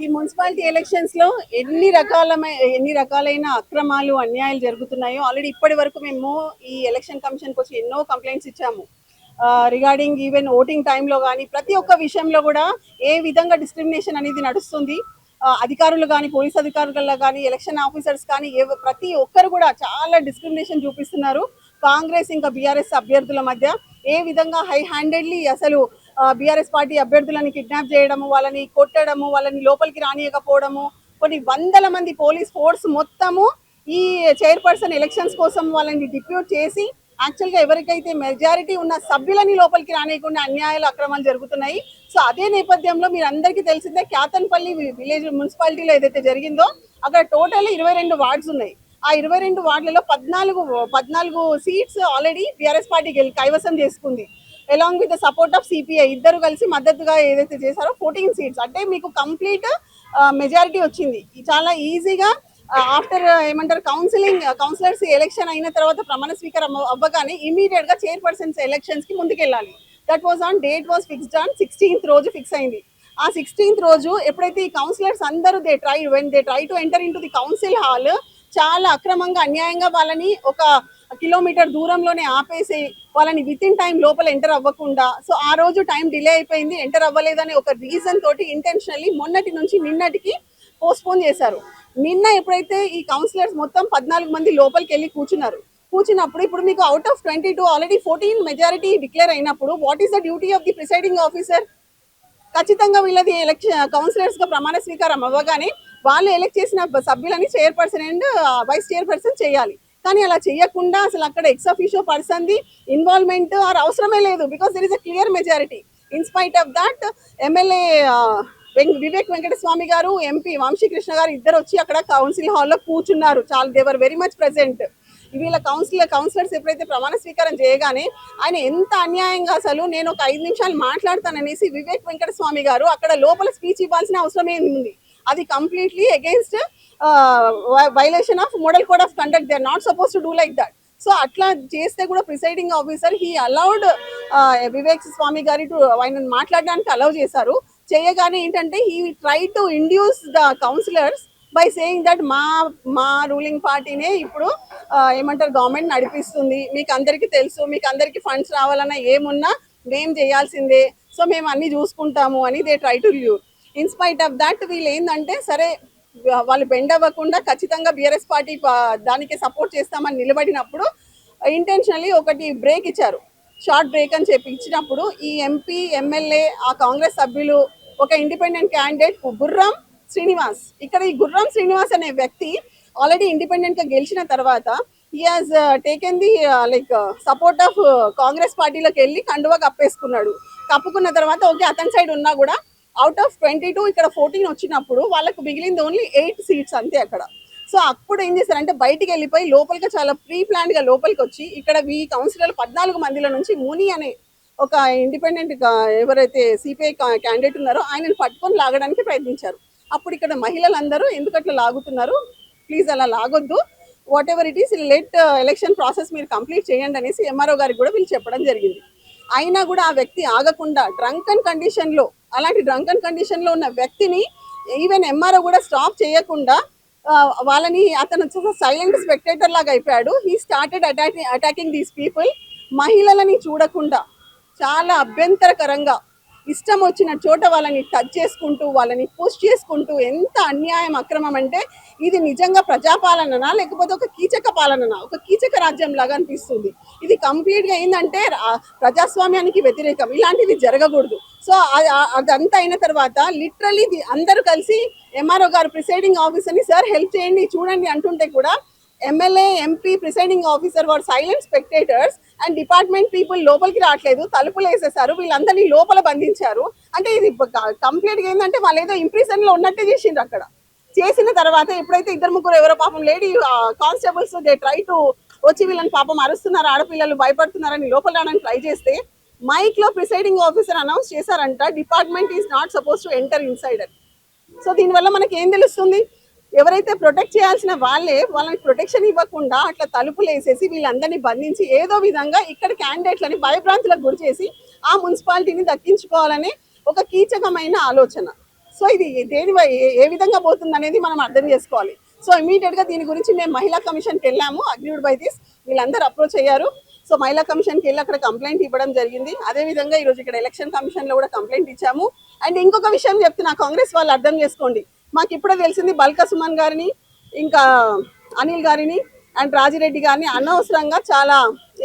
ఈ municipality elections లో ఎన్ని రకాలైన అక్రమాలు అన్యాయాలు జరుగుతున్నాయో ఆల్రెడీ ఇప్పటి వరకు మేము ఈ ఎలక్షన్ కమిషన్ కి వచ్చి ఎన్నో కంప్లైంట్స్ ఇచ్చాము. రిగార్డింగ్ ఈవెన్ ఓటింగ్ టైంలో కానీ ప్రతి ఒక్క విషయంలో కూడా ఏ విధంగా డిస్క్రిమినేషన్ అనేది నడుస్తుంది. అధికారులు కానీ పోలీస్ అధికారులలో కానీ ఎలక్షన్ ఆఫీసర్స్ కానీ ప్రతి ఒక్కరు కూడా చాలా డిస్క్రిమినేషన్ చూపిస్తున్నారు. కాంగ్రెస్ ఇంకా బీఆర్ఎస్ అభ్యర్థుల మధ్య ఏ విధంగా హై హ్యాండెడ్లీ అసలు బీఆర్ఎస్ పార్టీ అభ్యర్థులని కిడ్నాప్ చేయడము, వాళ్ళని కొట్టడము, వాళ్ళని లోపలికి రానియకపోవడము, కొన్ని వందల మంది పోలీస్ ఫోర్స్ మొత్తము ఈ చైర్పర్సన్ ఎలక్షన్స్ కోసం వాళ్ళని డిప్యూట్ చేసి యాక్చువల్గా ఎవరికైతే మెజారిటీ ఉన్న సభ్యులని లోపలికి రానియకుండా అన్యాయాలు అక్రమాలు జరుగుతున్నాయి. సో అదే నేపథ్యంలో మీరు అందరికీ తెలిసిందే క్యాతన్పల్లి విలేజ్ మున్సిపాలిటీలో ఏదైతే జరిగిందో అక్కడ టోటల్ 22 వార్డ్స్ ఉన్నాయి. ఆ 22 వార్డులలో 14 సీట్స్ ఆల్రెడీ బీఆర్ఎస్ పార్టీ కైవసం చేసుకుంది. Along with the support of CPI ఇద్దరు కలిసి మద్దతుగా ఏదైతే చేశారో 14 సీట్స్ అంటే మీకు కంప్లీట్ మెజారిటీ వచ్చింది. చాలా ఈజీగా ఆఫ్టర్ ఏమంటారు కౌన్సిలర్స్ ఎలక్షన్ అయిన తర్వాత ప్రమాణ స్వీకారం అవ్వగానే ఇమీడియట్ గా చైర్పర్సన్స్ ఎలక్షన్స్ కి ముందుకెళ్ళాలి. That was on date was fixed on 16th రోజు ఫిక్స్ అయింది. ఆ 16th రోజు ఎప్పుడైతే ఈ కౌన్సిలర్స్ అందరూ they try to enter in to the council hall చాలా అక్రమంగా అన్యాయంగా వాళ్ళని ఒక కిలోమీటర్ దూరంలోనే ఆపేసి వాళ్ళని విత్ ఇన్ టైం లోపల ఎంటర్ అవ్వకుండా, సో ఆ రోజు టైం డిలే అయిపోయింది, ఎంటర్ అవ్వలేదని ఒక రీజన్ తోటి ఇంటెన్షనల్లీ మొన్నటి నుంచి నిన్నటికి పోస్ట్పోన్ చేశారు. నిన్న ఎప్పుడైతే ఈ కౌన్సిలర్స్ మొత్తం 14 మంది లోపలికి వెళ్ళి కూర్చున్నప్పుడు ఇప్పుడు మీకు out of 22 already 14 majority declare అయినప్పుడు what is the duty of the presiding officer? ఖచ్చితంగా వీళ్ళది కౌన్సిలర్స్ గా ప్రమాణ స్వీకారం అవ్వగానే వాళ్ళు ఎలక్ట్ చేసిన సభ్యులని చైర్పర్సన్ అండ్ వైస్ చైర్పర్సన్ చేయాలి. కానీ అలా చేయకుండా అసలు అక్కడ ఎక్స్ అఫీషియో పర్సన్ ది ఇన్వాల్వ్మెంట్ అవసరమే లేదు. Because there is a clear majority. In spite of that MLA Vivek Venkataswamy garu, MP Vamsikrishna గారు ఇద్దరు వచ్చి అక్కడ కౌన్సిల్ హాల్లో కూర్చున్నారు. చాలా దేవర్ వెరీ మచ్ ప్రెసెంట్. వీళ్ళ కౌన్సిలర్స్ ఎప్పుడైతే ప్రమాణ స్వీకారం చేయగానే ఆయన ఎంత అన్యాయంగా అసలు నేను ఒక 5 నిమిషాలు మాట్లాడతాననేసి వివేక్ వెంకటస్వామి గారు అక్కడ లోపల స్పీచ్ ఇవ్వాల్సిన అవసరం ఉంది. అది completely against violation of model code of conduct. They are not suppose to do like that. So అట్లా చేస్తే కూడా presiding officer he allowed Vivek Swami గారి టు ఆయన మాట్లాడడానికి అలౌ చేశారు. చేయగానే ఏంటంటే he try to induce the councillors by saying that మా రూలింగ్ పార్టీనే ఇప్పుడు ఏమంటారు గవర్నమెంట్ నడిపిస్తుంది, మీకు అందరికీ తెలుసు, మీకు అందరికీ ఫండ్స్ రావాలన్నా ఏమున్నా మేము చేయాల్సిందే, సో మేము అన్ని చూసుకుంటాము అని they try to lure. In spite of that వీళ్ళు ఏంటంటే సరే వాళ్ళు బెండ్ అవ్వకుండా ఖచ్చితంగా బీఆర్ఎస్ పార్టీ దానికి సపోర్ట్ చేస్తామని నిలబడినప్పుడు ఇంటెన్షనల్లీ ఒకటి బ్రేక్ ఇచ్చారు, షార్ట్ బ్రేక్ అని చెప్పి ఇచ్చినప్పుడు ఈ ఎంపీ ఎమ్మెల్యే ఆ కాంగ్రెస్ సభ్యులు ఒక ఇండిపెండెంట్ క్యాండిడేట్ గుర్రం శ్రీనివాస్, ఇక్కడ ఈ గుర్రం శ్రీనివాస్ అనే వ్యక్తి ఆల్రెడీ ఇండిపెండెంట్ గా గెలిచిన తర్వాత he has taken the like support of Congress పార్టీలోకి వెళ్ళి కండువా కప్పుకున్న తర్వాత ఓకే అతని సైడ్ ఉన్నా కూడా అవుట్ ఆఫ్ 22 ఇక్కడ 14 వచ్చినప్పుడు వాళ్ళకు మిగిలింది ఓన్లీ 8 సీట్స్ అంతే అక్కడ. సో అప్పుడు ఏం చేశారంటే బయటికి వెళ్ళిపోయి లోపలికి చాలా ప్రీ ప్లాన్డ్ గా లోపలికి వచ్చి ఇక్కడ ఈ కౌన్సిలర్ 14 మందిల నుంచి ముని అనే ఒక ఇండిపెండెంట్ ఎవరైతే సిపిఐ క్యాండిడేట్ ఉన్నారో ఆయనను పట్టుకొని లాగడానికి ప్రయత్నించారు. అప్పుడు ఇక్కడ మహిళలందరూ ఎందుకు అట్లా లాగుతున్నారు, ప్లీజ్ అలా లాగొద్దు, whatever it is let election process మీరు కంప్లీట్ చేయండి అనేసి ఎంఆర్ఓ గారికి కూడా వీళ్ళు చెప్పడం జరిగింది. అయినా కూడా ఆ వ్యక్తి ఆగకుండా డ్రంకన్ కండిషన్లో ఉన్న వ్యక్తిని ఈవెన్ ఎంఆర్ఓ కూడా స్టాప్ చేయకుండా వాళ్ళని అతను సైలెంట్ స్పెక్టేటర్ లాగా అయిపోయాడు. He started attacking these people. మహిళలని చూడకుండా చాలా అభ్యంతరకరంగా ఇష్టం వచ్చిన చోట వాళ్ళని టచ్ చేసుకుంటూ వాళ్ళని పుష్ చేసుకుంటూ ఎంత అన్యాయం అక్రమం అంటే ఇది నిజంగా ప్రజాపాలననా లేకపోతే ఒక కీచక పాలననా, ఒక కీచక రాజ్యం లాగా అనిపిస్తుంది. ఇది కంప్లీట్గా ఏంటంటే ప్రజాస్వామ్యానికి వ్యతిరేకం, ఇలాంటిది జరగకూడదు. సో అదంతా అయిన తర్వాత లిటరలీ అందరూ కలిసి ఎంఆర్ఓ గారు ప్రిసైడింగ్ ఆఫీసర్ని సార్ హెల్ప్ చేయండి చూడండి అంటుంటే కూడా ఎమ్మెల్యే ఎంపీ ప్రిసైడింగ్ ఆఫీసర్ వారు silent spectators and department people లోపలికి రావట్లేదు, తలుపులు వేసేసారు, వీళ్ళందరినీ లోపల బంధించారు. అంటే ఇది కంప్లీట్గా ఏంటంటే వాళ్ళు ఏదో ఇంప్రెషన్ లో ఉన్నట్టే చేసిండ్రు. అక్కడ చేసిన తర్వాత ఎప్పుడైతే 2-3 ఎవరో పాపం lady constables they try to వచ్చి వీళ్ళని పాపం అరుస్తున్నారు, ఆడపిల్లలు భయపడుతున్నారని లోపల రావడానికి ట్రై చేస్తే మైక్ లో ప్రిసైడింగ్ ఆఫీసర్ అనౌన్స్ చేశారంట department is not suppose to enter inside అని. సో దీనివల్ల మనకి ఏం తెలుస్తుంది, ఎవరైతే ప్రొటెక్ట్ చేయాల్సిన వాళ్ళని ప్రొటెక్షన్ ఇవ్వకుండా అట్లా తలుపులు వేసేసి వీళ్ళందరినీ బంధించి ఏదో విధంగా ఇక్కడ క్యాండిడేట్లని భయభ్రాంతులకు గురి చేసి ఆ మున్సిపాలిటీని దక్కించుకోవాలనే ఒక కీచకమైన ఆలోచన. సో ఇది ఏ విధంగా పోతుంది అనేది మనం అర్థం చేసుకోవాలి. సో ఇమీడియట్ గా దీని గురించి మేము మహిళా కమిషన్కి వెళ్ళాము. అగ్రీడ్ బై దిస్ వీళ్ళందరూ అప్రోచ్ అయ్యారు. సో మహిళా కమిషన్కి వెళ్ళి అక్కడ కంప్లైంట్ ఇవ్వడం జరిగింది. అదే విధంగా ఈ రోజు ఇక్కడ ఎలక్షన్ కమిషన్ లో కూడా కంప్లైంట్ ఇచ్చాము. అండ్ ఇంకొక విషయం చెప్తున్నా, కాంగ్రెస్ వాళ్ళు అర్థం చేసుకోండి. మాకు ఇప్పుడే తెలిసింది బల్కా సుమన్ గారిని, ఇంకా అనిల్ గారిని అండ్ రాజిరెడ్డి గారిని అనవసరంగా చాలా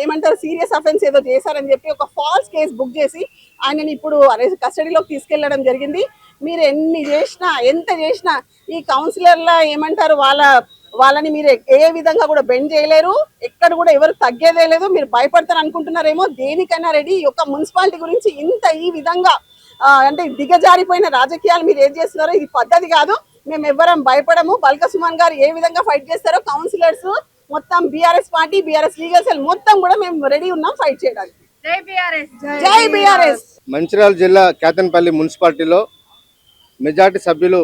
ఏమంటారు సీరియస్ అఫెన్స్ ఏదో చేశారని చెప్పి ఒక ఫాల్స్ కేసు బుక్ చేసి ఆయనని ఇప్పుడు కస్టడీలోకి తీసుకెళ్లడం జరిగింది. మీరు ఎన్ని చేసినా ఎంత చేసినా ఈ కౌన్సిలర్ల ఏమంటారు వాళ్ళని మీరు ఏ విధంగా కూడా బెండ్ చేయలేరు. ఎక్కడ కూడా ఎవరు తగ్గేదే లేదు. మీరు భయపడతారు అనుకుంటున్నారేమో, దేనికైనా రెడీ. ఈ యొక్క మున్సిపాలిటీ గురించి ఈ విధంగా అంటే దిగజారిపోయిన రాజకీయాలు మీరు ఏం చేస్తున్నారో ఇది పద్ధతి కాదు. మేము ఎవ్వరం భయపడము. బల్క సుమన్ గారు ఏ విధంగా ఫైట్ చేస్తారో కౌన్సిలర్స్ మొత్తం BRS party, BRS legal cell మొత్తం కూడా మేము రెడీ ఉన్నాం ఫైట్ చేయడానికి. జై బీఆర్ఎస్. మంచిర్యాల జిల్లా కేతన్పల్లి మున్సిపాలిటీలో మెజార్టీ సభ్యులు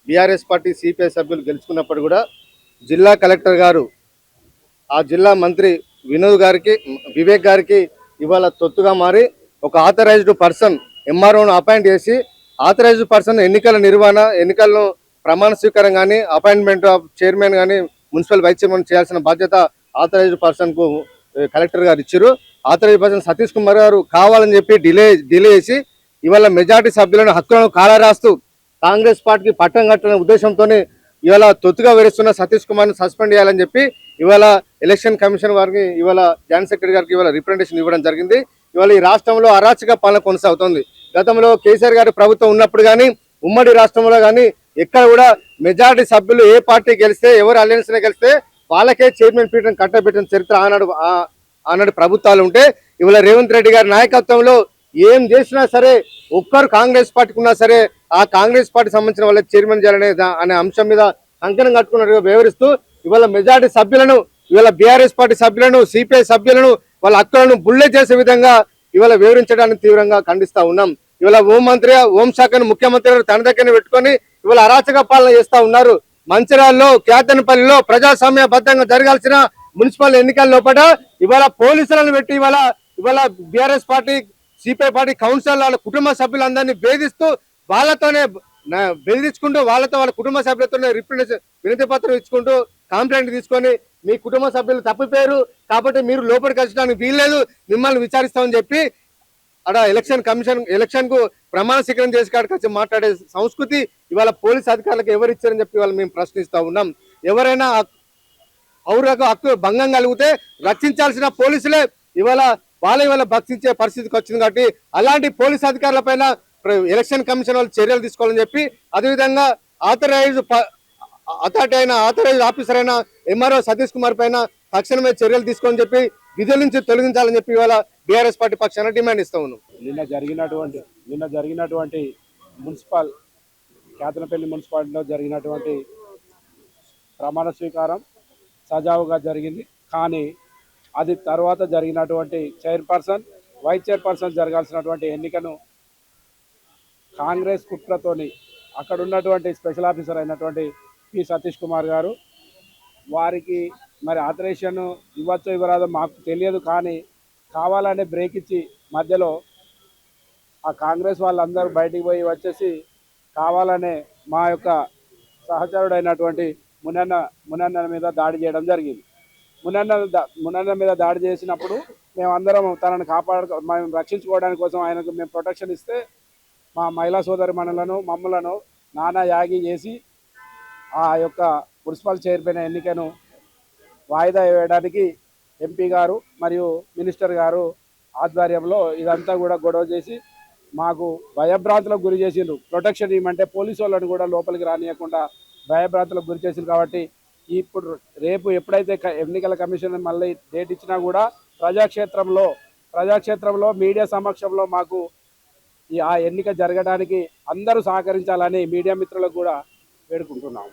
బీఆర్ఎస్ పార్టీ, సిపిఐ సభ్యులు గెలుచుకున్నప్పుడు కూడా జిల్లా కలెక్టర్ గారు ఆ జిల్లా మంత్రి వివేక్ గారికి ఇవాళ తొత్తుగా మారి ఒక ఆథరైజ్డ్ పర్సన్ ఎంఆర్ఓను అపాయింట్ చేసి ఆథరైజ్డ్ పర్సన్ ఎన్నికల నిర్వహణ, ఎన్నికలను ప్రమాణ స్వీకారం కానీ అపాయింట్మెంట్ ఆఫ్ చైర్మన్ కానీ మున్సిపల్ వైస్ చైర్మన్ చేయాల్సిన బాధ్యత ఆథరైజ్డ్ పర్సన్ కు కలెక్టర్ గారు ఇచ్చారు. ఆథరైజ్డ్ పర్సన్ సతీష్ కుమార్ గారు కావాలని చెప్పి డిలే చేసి ఇవాళ మెజార్టీ సభ్యులను హక్కులను కాలరాస్తూ కాంగ్రెస్ పార్టీకి పట్టం కట్టిన ఉద్దేశంతోనే ఇవాళ తొత్తుగా వేరుస్తున్న సతీష్ కుమార్ని సస్పెండ్ చేయాలని చెప్పి ఇవాళ ఎలక్షన్ కమిషన్ వారికి ఇవాళ జాయింట్ సెక్రటరీ గారికి ఇవాళ రిప్రజెంటేషన్ ఇవ్వడం జరిగింది. ఇవాళ ఈ రాష్ట్రంలో అరాచక పాలన కొనసాగుతోంది. గతంలో కేసీఆర్ గారి ప్రభుత్వం ఉన్నప్పుడు కానీ ఉమ్మడి రాష్ట్రంలో కానీ ఎక్కడ కూడా మెజారిటీ సభ్యులు ఏ పార్టీ గెలిస్తే, ఎవరు అలయన్స్ గెలిస్తే వాళ్ళకే చైర్మన్ పీఠం కట్టబెట్టిన చరిత్ర ఆనాడు ప్రభుత్వాలు ఉంటే, ఇవాళ రేవంత్ రెడ్డి గారి నాయకత్వంలో ఏం చేసినా సరే ఒక్కరు కాంగ్రెస్ పార్టీకి ఉన్నా సరే ఆ కాంగ్రెస్ పార్టీ సంబంధించిన వాళ్ళ చైర్మన్ చేయాలనే అనే అంశం మీద కంకణం కట్టుకున్నట్టుగా వ్యవహరిస్తూ ఇవాళ మెజారిటీ సభ్యులను, ఇవాళ బీఆర్ఎస్ పార్టీ సభ్యులను, సిపిఐ సభ్యులను వాళ్ళ హక్కులను బుల్లే చేసే విధంగా ఇవాళ వివరించడానికి తీవ్రంగా ఖండిస్తా ఉన్నాం. ఇవాళ హోంశాఖను ముఖ్యమంత్రి తన దగ్గర పెట్టుకొని ఇవాళ అరాచక పాలన చేస్తా ఉన్నారు. మంచిర్యాలలో, కేతన్పల్లిలో ప్రజాస్వామ్యబద్ధంగా జరగాల్సిన మున్సిపల్ ఎన్నికల లోపల ఇవాళ పోలీసులను పెట్టి ఇవాళ BRS party, CPI party councillor వాళ్ళ కుటుంబ సభ్యులందరినీ వాళ్ళతోనే బెదిరించుకుంటూ వాళ్ళ కుటుంబ సభ్యులతోనే వినతి పత్రం ఇచ్చుకుంటూ కంప్లైంట్ తీసుకొని మీ కుటుంబ సభ్యులు తప్పిపోయారు కాబట్టి మీరు లోపలికి వచ్చడానికి వీల్లేదు, మిమ్మల్ని విచారిస్తామని చెప్పి అక్కడ ఎలక్షన్ కు ప్రమాణ స్వీకారం చేసి కాడికి వచ్చి మాట్లాడే సంస్కృతి ఇవాళ పోలీస్ అధికారులకు ఎవరు ఇచ్చారని చెప్పి ఇవాళ మేము ప్రశ్నిస్తా ఉన్నాం. ఎవరైనా హక్కు భంగం కలిగితే రక్షించాల్సిన పోలీసులే ఇవాళ భక్షించే పరిస్థితికి వచ్చింది. కాబట్టి అలాంటి పోలీస్ అధికారుల పైన ఎలక్షన్ కమిషన్ వాళ్ళు చర్యలు తీసుకోవాలని చెప్పి, అదేవిధంగా ఆథరైజ్డ్ ఆఫీసర్ అయిన ఎంఆర్ఓ సతీష్ కుమార్ పైన తక్షణమే చర్యలు తీసుకోవాలని చెప్పి విధుల నుంచి తొలగించాలని చెప్పి ఇవాళ బీఆర్ఎస్ పార్టీ పక్షాన డిమాండ్ ఇస్తా ఉన్నాం. నిన్న జరిగినటువంటి కేతనపల్లి మున్సిపాలిటీలో జరిగినటువంటి ప్రమాణ స్వీకారం సజావుగా జరిగింది. కానీ అది తర్వాత జరిగినటువంటి చైర్పర్సన్, వైస్ చైర్పర్సన్ జరగాల్సినటువంటి ఎన్నికను కాంగ్రెస్ కుట్రతోని అక్కడ ఉన్నటువంటి స్పెషల్ ఆఫీసర్ అయినటువంటి పి సతీష్ కుమార్ గారు వారికి మరి ఆథరైజేషన్ ఇవ్వచ్చో ఇవ్వరాదో మాకు తెలియదు, కానీ కావాలనే బ్రేక్ ఇచ్చి మధ్యలో ఆ కాంగ్రెస్ వాళ్ళందరూ బయటికి పోయి వచ్చేసి కావాలనే మా యొక్క సహచరుడైనటువంటి మునన్న మీద దాడి చేయడం జరిగింది. మునన్న మీద దాడి చేసినప్పుడు మేమందరం తనను మేము రక్షించుకోవడానికి కోసం ఆయనకు మేము ప్రొటెక్షన్ ఇస్తే మా మహిళా సోదరి మమ్మలను నానా యాగి చేసి ఆ యొక్క మున్సిపల్ చైర్మన్ ఎన్నికను వాయిదా వేయడానికి ఎంపీ గారు మరియు మినిస్టర్ గారు ఆధ్వర్యంలో ఇదంతా కూడా గొడవ చేసి మాకు భయభ్రాంతులకు గురి చేసిండ్రు. ప్రొటెక్షన్ ఇవ్వమంటే పోలీసు వాళ్ళని కూడా లోపలికి రానియకుండా భయభ్రాంతులకు గురి చేసిండ్రు. కాబట్టి ఇప్పుడు రేపు ఎప్పుడైతే ఎన్నికల కమిషన్ మళ్ళీ డేట్ ఇచ్చినా కూడా ప్రజాక్షేత్రంలో మీడియా సమక్షంలో మాకు ఆ ఎన్నిక జరగడానికి అందరూ సహకరించాలని మీడియా మిత్రులకు కూడా వేడుకుంటున్నాము.